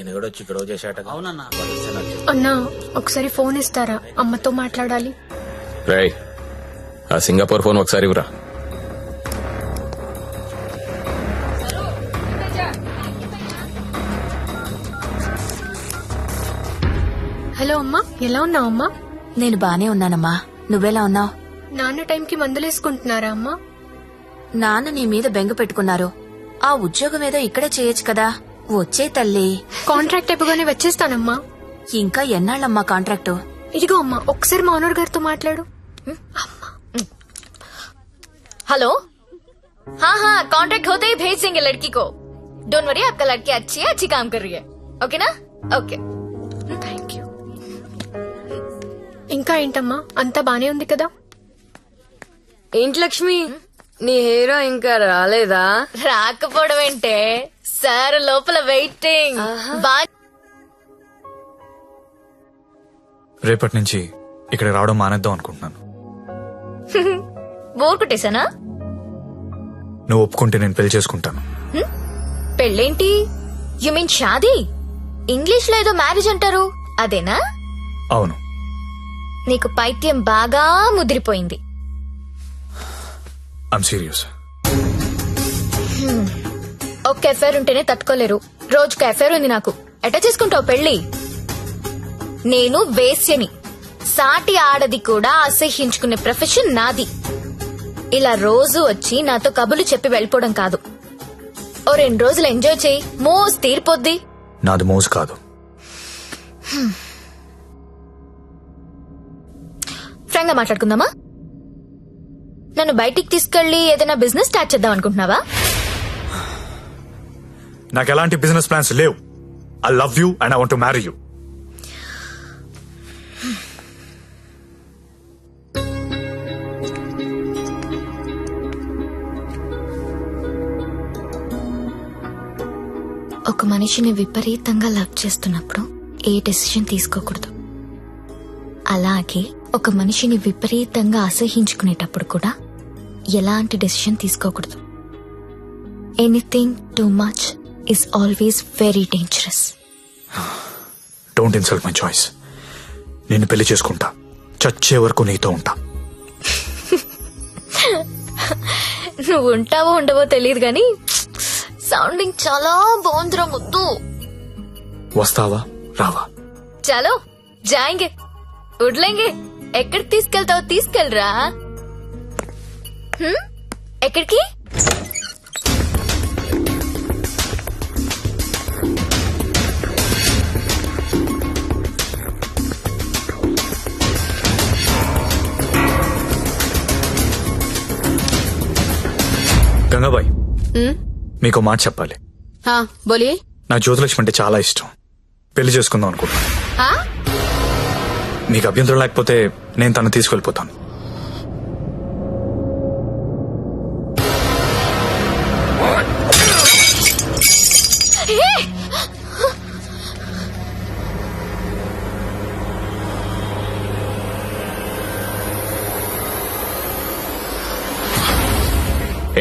నేను కూడా వచ్చి ఇక్కడ చేశాట. అవునన్నా. అన్నా ఒకసారి ఫోన్ ఇస్తారా, అమ్మతో మాట్లాడాలి. రేయ్, ఆ సింగపూర్ ఫోన్ ఒకసారి ఇవ్వరా. హలో అమ్మా, ఎలా ఉన్నావు అమ్మా? నేను బానే ఉన్నానమ్మా, నువ్వెలా ఉన్నావు? నాన్న టైంకి మందులేసుకుంటున్నారా అమ్మా? నాన్న నీ మీద బెంగ పెట్టుకున్నారు. ఆ ఉద్యోగం ఏదో ఇక్కడే చేయొచ్చు కదా. వచ్చే తల్లి. కాంట్రాక్ట్ అయిపోగానే వచ్చేస్తానమ్మా. ఇంకా ఎన్నాళ్ళమ్మా కాంట్రాక్టు? ఇదిగో అమ్మా, ఒకసారి మా ఓనర్ గారితో మాట్లాడు. हेलो, हाँ हाँ कॉन्ट्रैक्ट होते ही भेज देंगे लड़की को. डोंट वरी, आपका लड़की अच्छी है, अच्छी काम कर रही है. ओके ना? ओके. Thank you. ఇంకా ఏంటమ్మా, అంతా బానే ఉంది కదా? ఏంటి లక్ష్మి, నీ హీరో ఇంకా రాలేదా? రాకపోవడం ఏంటే సార్, లోపల వెయిటింగ్. రేపటి నుంచి ఇక్కడ రావడం మానేద్దాం అనుకుంటున్నాను. బోర్ కొట్టేశానా? నువ్వు ఒప్పుకుంటే నేను పెళ్లి చేసుకుంటాను. పెళ్ళేంటి? You mean shaadi? ఇంగ్లీష్ లో ఏదో మ్యారేజ్ అంటారు, అదేనా? అవును. నీకు పైత్యం బాగా ముదిరిపోయింది. I'm serious. ఒక్క ఎఫైర్ ఉంటేనే తట్టుకోలేరు, రోజుకు ఎఫైర్ ఉంది నాకు. ఎట్టా చేసుకుంటావు పెళ్లి? నేను వేశ్యని, సాటి ఆడది కూడా అసహ్యించుకునే ప్రొఫెషన్ నాది. ఇలా రోజు వచ్చి నాతో కబులు చెప్పి వెళ్ళిపోవడం కాదు. ఓ 2 రోజులు ఎంజాయ్ చేయి, మోస్ తీరిపోద్ది. నాది మోజు కాదు. ఫ్రాంక్ గా మాట్లాడుకుందామా? నన్ను బయటికి తీసుకెళ్లి ఏదైనా బిజినెస్ స్టార్ట్ చేద్దాం అనుకుంటున్నావా? నాకు ఎలాంటి బిజినెస్ ప్లాన్స్ లేవు. I love you and I want to marry you. ఒక మనిషిని విపరీతంగా లవ్ చేస్తున్నప్పుడు ఏ డెసిషన్ తీసుకోకూడదు. అలాగే ఒక మనిషిని విపరీతంగా అసహించుకునేటప్పుడు కూడా ఎలాంటి డెసిషన్ తీసుకోకూడదు. Anything too much is always very dangerous. Don't insult my choice. నేను పెళ్లి చేసుకుంటా, చచ్చే వరకు నీతో ఉంటా. నువ్వు ఉంటావో ఉండవో తెలియదు గాని సౌండింగ్ చాలా బాగుందిరా ముద్దు. వస్తావా రావా? చలో జాయింగే, ఉడ్లేంగే. ఎక్కడికి తీసుకెళ్తావో తీసుకెళ్ళరా. ఎక్కడికి? గంగాబాయ్, మీకు మాట చెప్పాలి. బోలియే. నాకు జ్యోతిలక్ష్మి అంటే చాలా ఇష్టం. పెళ్లి చేసుకుందాం అనుకుంటున్నా. మీకు అభ్యంతరం లేకపోతే నేను తను తీసుకెళ్లిపోతాను.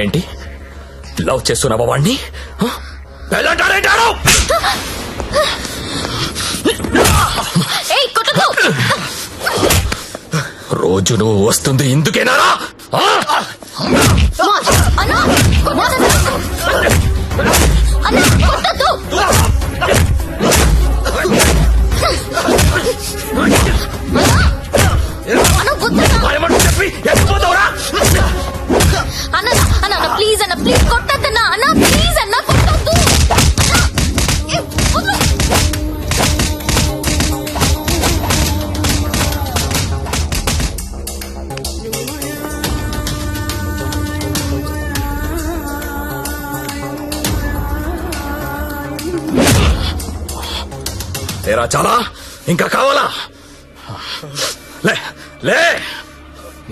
ఏంటి లవ్ చేస్తున్నావా వాణ్ణి? రోజు నువ్వు వస్తుంది ఇందుకేనారా? అన్న ప్లీజ్, అన్న ప్లీజ్ కొట్టద్దన్నా. అన్న ప్లీజ్, అన్న కొట్టద్దు. ఏరా చాలా ఇంకా కావాలా? లే లే.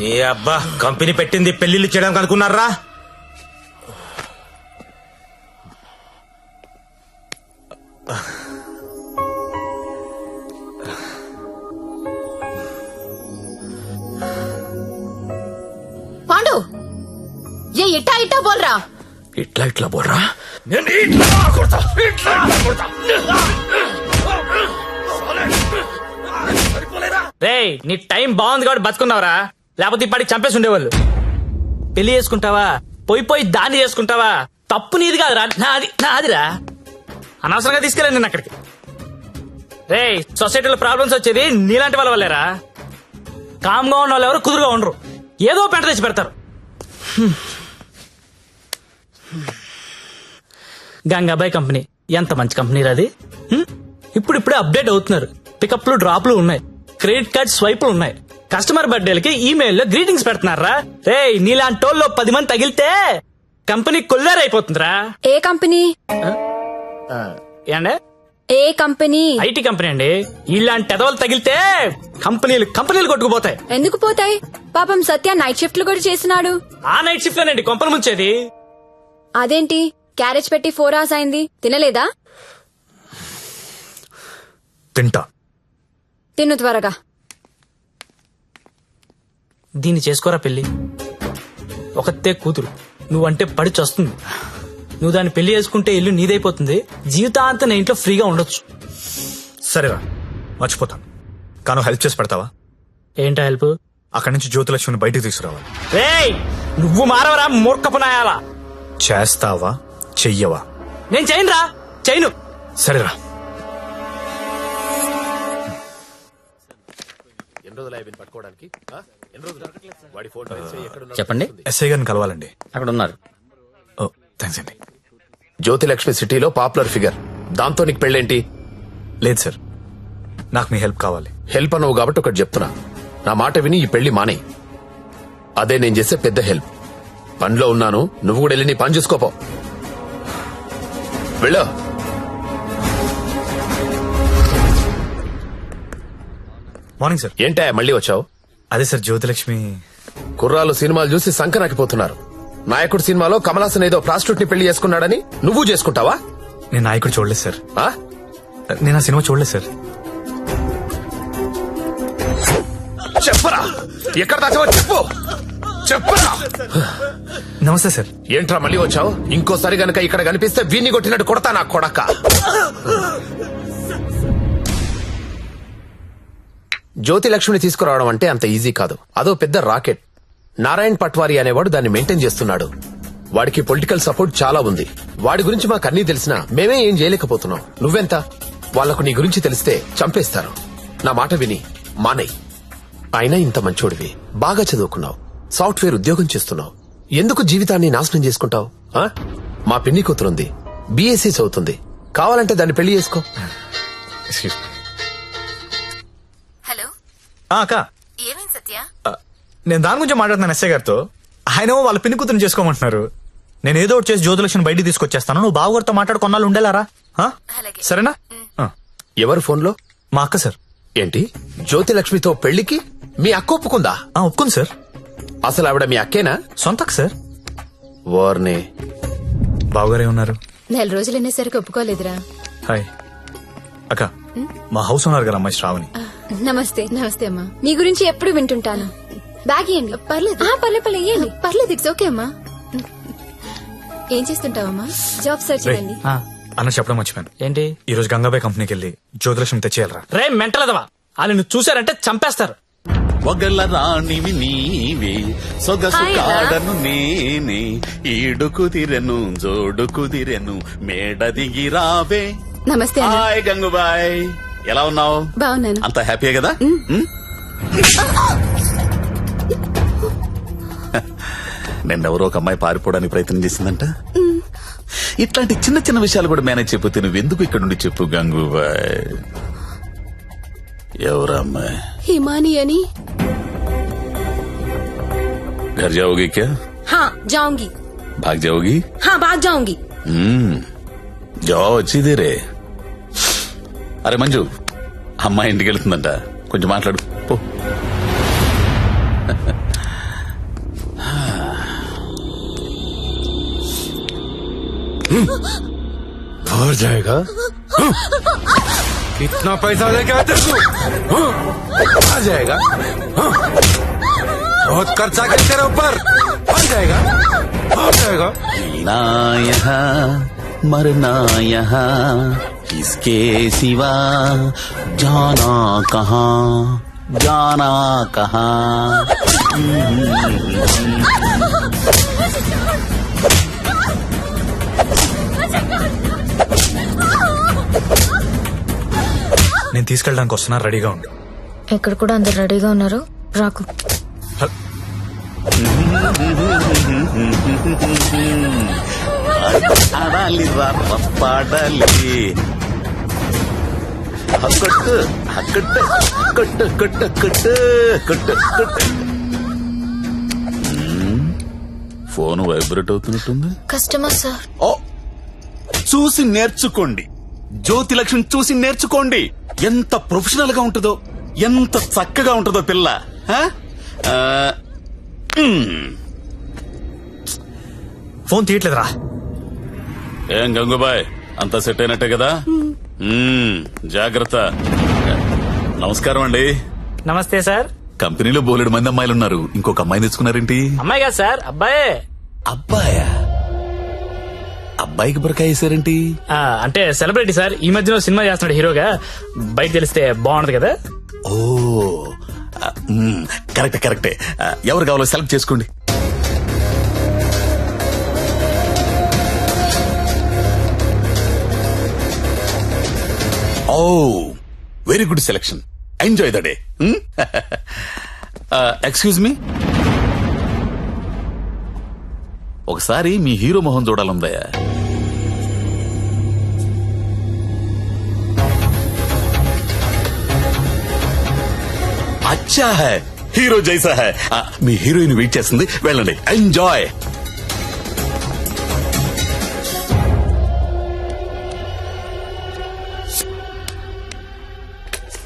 ఏ అబ్బా, కంపెనీ పెట్టింది పెళ్లిళ్ళు చేయడానికి అనుకున్నారా? పాండు, ఏ ఇట్టా ఇట్టా బోల్రా. ఇట్లా ఇట్లా బోర్రా. నేను ఇట్లా కొడతా, ఇట్లా కొడతా. రేయ్ నీ టైం బాగుంది కాబట్టి బతుకున్నావురా, లేకపోతే ఇప్పటికి చంపేసి ఉండేవాళ్ళు. పెళ్లి చేసుకుంటావా, పోయి దాన్ని చేసుకుంటావా, తప్పు నీది కాదురా, నాదిరా. అనవసరంగా తీసుకెళ్ళాను నేను అక్కడికి. రేయ్ సొసైటీలో ప్రాబ్లమ్స్ వచ్చేది నీలాంటి వాళ్ళ వల్లేరా. కామ్గా ఉన్న వాళ్ళు ఎవరు కుదురుగా ఉండరు, ఏదో పెంట తెచ్చి పెడతారు. గంగాబాయ్ కంపెనీ ఎంత మంచి కంపెనీ అది. ఇప్పుడిప్పుడే అప్డేట్ అవుతున్నారు. పికప్లు డ్రాప్లు ఉన్నాయి, క్రెడిట్ కార్డ్ స్వైపులు ఉన్నాయి. కస్టమర్ బర్త్డేలకి ఈమెయిల్లో గ్రీటింగ్స్ పెడుతున్నారా. రేయ్ నీలాంటి వాళ్ళు 10 మంది తగిలితే కంపెనీ కొల్లారైపోతుందిరా. ఏ కంపెనీ? ఏండే ఏ కంపెనీ? ఐటీ కంపెనీ అండి. ఇలాంటి ఎదవలు తగిలితే కంపెనీలు కొట్టుకుపోతాయి. ఎందుకు పోతాయి? పాపం సత్య నైట్ షిఫ్ట్లు కూడా చేస్తున్నాడు. ఆ నైట్ షిఫ్ట్ లోనండి కొంపలు ముంచేది. అదేంటి క్యారేజ్ పెట్టి 4 hours అయింది, తినలేదా? తింటా. తిను త్వరగా. దీన్ని చేసుకోరా పెళ్లి. ఒకతే కూతురు, నువ్వంటే పడి చస్తుంది. నువ్వు దాన్ని పెళ్లి చేసుకుంటే ఇల్లు నీదైపోతుంది, జీవితాంతం నా ఇంట్లో ఫ్రీగా ఉండొచ్చు. సరేరా మర్చిపోతాను, కానీ హెల్ప్ చేసి పెడతావా? ఏంటా హెల్ప్? అక్కడి నుంచి జ్యోతిలక్ష్మిని బయటికి తీసుకురావాలి. రేయ్ నువ్వు మారవరా మూర్ఖపునాయాలా. చేస్తావా చెయ్యవా? నేను చేయనురా, చేయను. సరేరా. చెప్పండి. ఎస్ఐ గారిని కలవాలండి. అక్కడ ఉన్నారు. ఓ థ్యాంక్స్ అండి. జ్యోతిలక్ష్మి సిటీలో పాపులర్ ఫిగర్, దాంతో నీకు పెళ్ళేంటి? లేదు సార్, నాకు మీ హెల్ప్ కావాలి. హెల్ప్ అనవు కాబట్టి ఒకటి చెప్తున్నా, నా మాట విని ఈ పెళ్లి మానే. అదే నేను చేసే పెద్ద హెల్ప్. పనిలో ఉన్నాను, నువ్వు కూడా వెళ్ళి నీ పని చూసుకోపో. వెళ్ళు. Morning sir. ఏంటా మళ్ళీ వచ్చావు? అదే సార్ జ్యోతిలక్ష్మి. కుర్రాలు సినిమాలు చూసి సంకనాకిపోతున్నారు. నాయకుడు సినిమాలో కమలాసన్ ఏదో ప్రాస్టిట్యూట్ ని పెళ్లి చేసుకున్నాడని నువ్వు చేసుకుంటావా? నేను నాయకుడు చూడలేదు సార్. ఆ? నేను ఆ సినిమా చూడలేదు సార్. చెప్పరా, ఎక్కడ దాచావో చెప్పు. చెప్పరా. నమస్తే సార్. ఏంట్రా మళ్ళీ వచ్చావు? ఇంకోసారి గనక ఇక్కడ కనిపిస్తే వీణ్ణి కొట్టినట్టు కొడతా నా కొడక. జ్యోతిలక్ష్మిని తీసుకురావడం అంటే అంత ఈజీ కాదు, అదో పెద్ద రాకెట్. నారాయణ్ పట్వారీ అనేవాడు దాన్ని మెయింటైన్ చేస్తున్నాడు. వాడికి పొలిటికల్ సపోర్ట్ చాలా ఉంది. వాడి గురించి మాకు అన్నీ తెలిసినా మేమే ఏం చేయలేకపోతున్నాం. నువ్వెంత? వాళ్లకు నీ గురించి తెలిస్తే చంపేస్తారు. నా మాట విని మానేయ్. అయినా ఇంత మంచోడివి, బాగా చదువుకున్నావు, సాఫ్ట్వేర్ ఉద్యోగం చేస్తున్నావు, ఎందుకు జీవితాన్ని నాశనం చేసుకుంటావు? మా పిన్ని కూతురుంది, బీఎస్సీ చదువుతుంది, కావాలంటే దాన్ని పెళ్లి చేసుకో. హలో అక్క, ఏమైంది సత్య? నేను దాని గురించి మాట్లాడుతున్నాను ఎస్ఐ గారితో. ఆయన వాళ్ళ పిన్ని కూతురు చేసుకోమంటున్నారు. నేను ఏదో ఒకటి చేసి జ్యోతిలక్ష్మిని బయటికి తీసుకొచ్చేస్తాను. నువ్వు బావగారితో మాట్లాడు, కొన్నాళ్ళు ఉండేలారా? అలాగే. సరేనా? ఎవరు ఫోన్లో? మా అక్క సార్. ఏంటి, జ్యోతిలక్ష్మితో పెళ్లికి మీ అక్క ఒప్పుకుందా? ఒప్పుకుంది సార్. అసలు ఆవిడ మీ అక్కేనా? సొంత అక్క సార్. వార్నే. బావగారే ఉన్నారు. 4 రోజులు అనేసరికి ఒప్పుకోలేదురా. హాయ్ అక్క, మా హౌస్ ఓనర్ గారు అమ్మాయి శ్రావణి. నమస్తే. నమస్తే అమ్మా. మీ గురించి ఎప్పుడు వింటుంటాను. బ్యాగ్ ఇవ్వండి. పర్లేదు పర్లేదు పర్లేదు, ఇట్స్ ఓకే అమ్మా. ఏం చేస్తుంటావమ్మా? జాబ్ సర్చ్ రేయ్, చేయండి. అన్న చెప్పడం మర్చిపోయాను. ఏంటి? ఈ రోజు గంగాబాయ్ కంపెనీకి వెళ్ళి జ్యోతిలక్ష్మి తెచ్చేయాలరా. రే మెంటలదవా, వాళ్ళు నువ్వు చూసారంటే చంపేస్తారు. ఒగల రాణివి నీవే, సొగసు కాడను నేనే, ఈడు కుదిరెను జోడు కుదిరెను, మేడ దిగి రావే. నమస్తే అన్న. హాయ్ గంగుబాయ్, ఎలా ఉన్నావు? బాగున్నాను. అంత హ్యాపీయే కదా? నిన్నెవరో ఒక అమ్మాయి పారిపోవడానికి ప్రయత్నం చేసిందంట. ఇట్లాంటి చిన్న చిన్న విషయాలు కూడా మేనేజ్ చెప్పితే నువ్వెందుకు ఇక్కడ నుండి చెప్పు గంగుబాయ్. ఎవరా అమ్మాయి? హిమాని అని. घर जाओगी क्या? हाँ जाऊंगी. भाग जाओगी? हाँ भाग जाऊंगी. जाओ अच्छी देरे. అరే మంజు, అమ్మాయి ఇంటికి వెళ్తుందంట, కొంచెం మాట్లాడు పో. और जाएगा? कितना पैसा लेके आते तू? आ जाएगा? बहुत खर्चा कर तेरे ऊपर. आ जाएगा, आ जाएगा. जीना यहाँ मरना यहाँ, इसके सिवा जाना कहाँ. జానా కహా నేను తీసుకెళ్ళడానికి వస్తున్నా, రెడీగా ఉండు. ఇక్కడ కూడా అందరు రెడీగా ఉన్నారు, రాకు. ఆడాలి పాడాలి కొట్టు కొట్టు కొట్టు కొట్టు కొట్టు కొట్టు కొట్టు. ఫోన్ వైబ్రేట్ అవుతున్నట్టుంది. Customer sir. ఓ చూసి నేర్చుకోండి, జ్యోతి లక్ష్మి చూసి నేర్చుకోండి. ఎంత ప్రొఫెషనల్ గా ఉంటుందో, ఎంత చక్కగా ఉంటుందో పిల్ల. ఆ? ఆ, ఫోన్ తీయట్లేదురా. ఏం గంగుబాయ్, అంతా సెట్ అయినట్టే కదా? జాగ్రత్త. నమస్కారం అండి. నమస్తే సార్. కంపెనీలో బోలెడు మంది అమ్మాయిలు ఉన్నారు, ఇంకొక అమ్మాయిని తెచ్చుకున్నారేంటి? అమ్మాయి కాదు సార్, అబ్బాయే. అబ్బాయా? అబ్బాయికి బురకాయ వేసారేంటి? అంటే సెలబ్రిటీ సార్, ఈ మధ్యలో సినిమా చేస్తున్నాడు హీరోగా. బయట తెలిస్తే బాగుండదు కదా. ఓ కరెక్టే కరెక్టే. ఎవరు కావాలో సెలెక్ట్ చేసుకోండి. Oh very good selection. Enjoy the day. Excuse me, ఒకసారి మీ హీరో మొహం చూడాలందయ్యా. అచ్చా హై, హీరో జైసా హై. మీ హీరోయిన్ వెయిట్ చేస్తుంది, వెళ్ళండి. ఎంజాయ్.